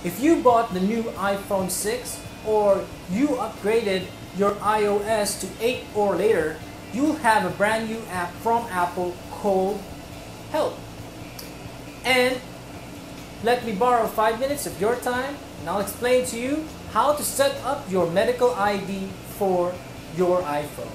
If you bought the new iPhone 6 or you upgraded your iOS to 8 or later, you'll have a brand new app from Apple called Help. And let me borrow 5 minutes of your time and I'll explain to you how to set up your medical ID for your iPhone.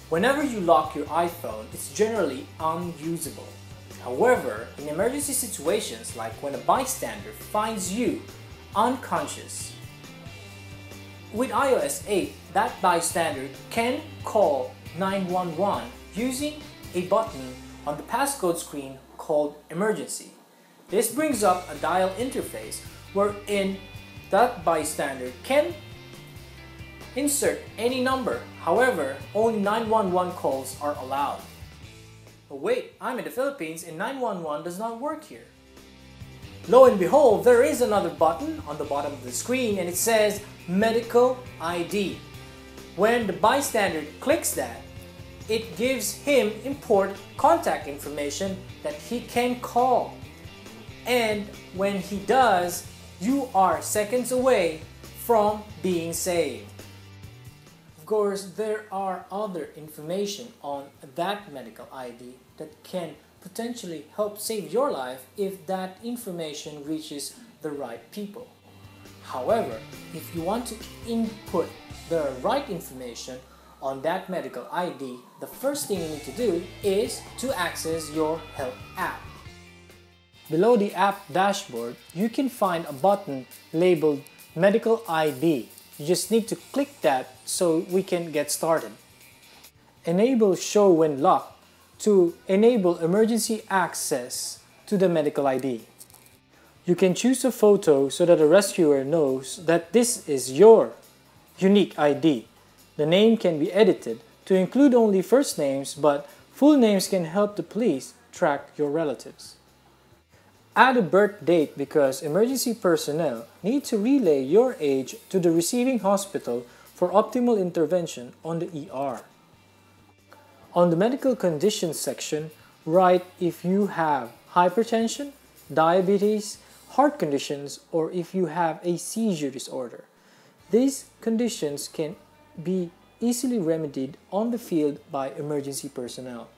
Whenever you lock your iPhone, it's generally unusable. However, in emergency situations like when a bystander finds you unconscious, with iOS 8, that bystander can call 911 using a button on the passcode screen called Emergency. This brings up a dial interface wherein that bystander can insert any number. However, only 911 calls are allowed. But wait, I'm in the Philippines and 911 does not work here. Lo and behold, there is another button on the bottom of the screen and it says Medical ID. When the bystander clicks that, it gives him important contact information that he can call. And when he does, you are seconds away from being saved. Of course, there are other information on that medical ID that can potentially help save your life if that information reaches the right people. However, if you want to input the right information on that medical ID, the first thing you need to do is to access your Help app. Below the app dashboard, you can find a button labeled Medical ID. You just need to click that so we can get started. Enable Show when locked to enable emergency access to the medical ID. You can choose a photo so that the rescuer knows that this is your unique ID. The name can be edited to include only first names, but full names can help the police track your relatives. Add a birth date because emergency personnel need to relay your age to the receiving hospital for optimal intervention on the ER. On the medical conditions section, write if you have hypertension, diabetes, heart conditions, or if you have a seizure disorder. These conditions can be easily remedied on the field by emergency personnel.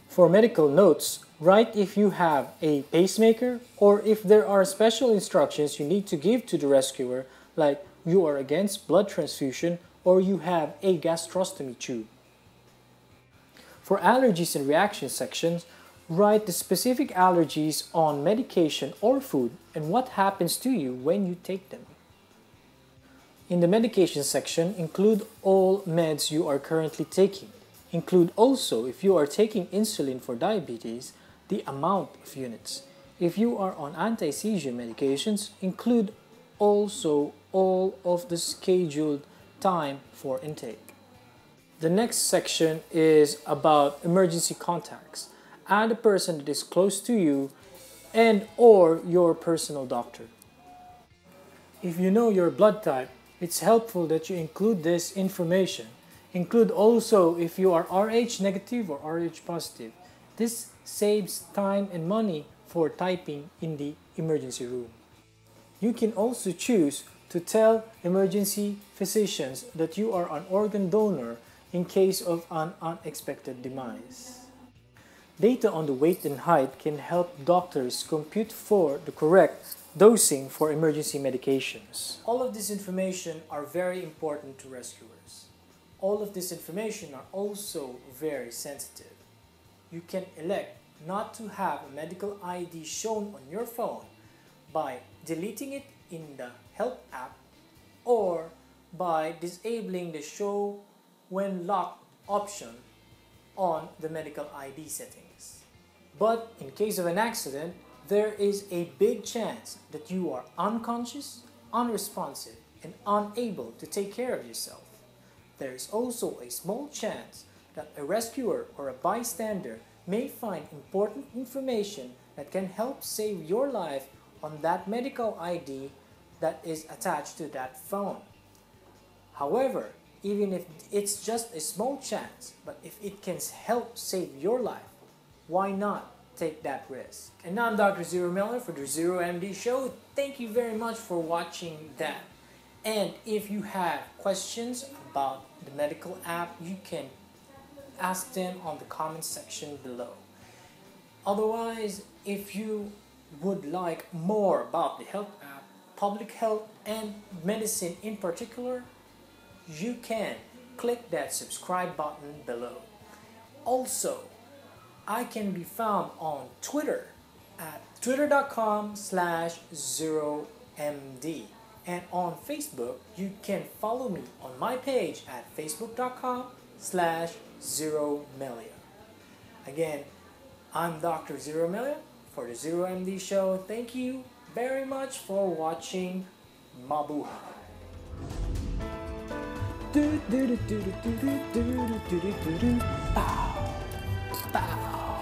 For medical notes, write if you have a pacemaker or if there are special instructions you need to give to the rescuer, like you are against blood transfusion or you have a gastrostomy tube. For allergies and reactions sections, write the specific allergies on medication or food and what happens to you when you take them. In the medication section, include all meds you are currently taking. Include also, if you are taking insulin for diabetes, the amount of units. If you are on anti-seizure medications, include also all of the scheduled time for intake. The next section is about emergency contacts. Add a person that is close to you and or your personal doctor. If you know your blood type, it's helpful that you include this information. Include also if you are Rh negative or Rh positive. This saves time and money for typing in the emergency room. You can also choose to tell emergency physicians that you are an organ donor in case of an unexpected demise. Data on the weight and height can help doctors compute for the correct dosing for emergency medications. All of this information are very important to rescuers. All of this information are also very sensitive. You can elect not to have a medical ID shown on your phone by deleting it in the Help app or by disabling the Show when locked option on the medical ID settings. But in case of an accident, there is a big chance that you are unconscious, unresponsive, and unable to take care of yourself. There is also a small chance that a rescuer or a bystander may find important information that can help save your life on that medical ID that is attached to that phone. However, even if it's just a small chance, but if it can help save your life, why not take that risk? And I'm Dr. Zero Miller for the Zero MD Show. Thank you very much for watching that. And if you have questions about the medical app, you can ask them on the comment section below. Otherwise, if you would like more about the health app, public health, and medicine in particular, you can click that subscribe button below. Also, I can be found on Twitter at twitter.com/0md, and on Facebook you can follow me on my page at facebook.com/0melia. Again, I'm Dr. Zero Melia for the Zero MD Show. Thank you very much for watching. Mabuhay! Bow. Bow.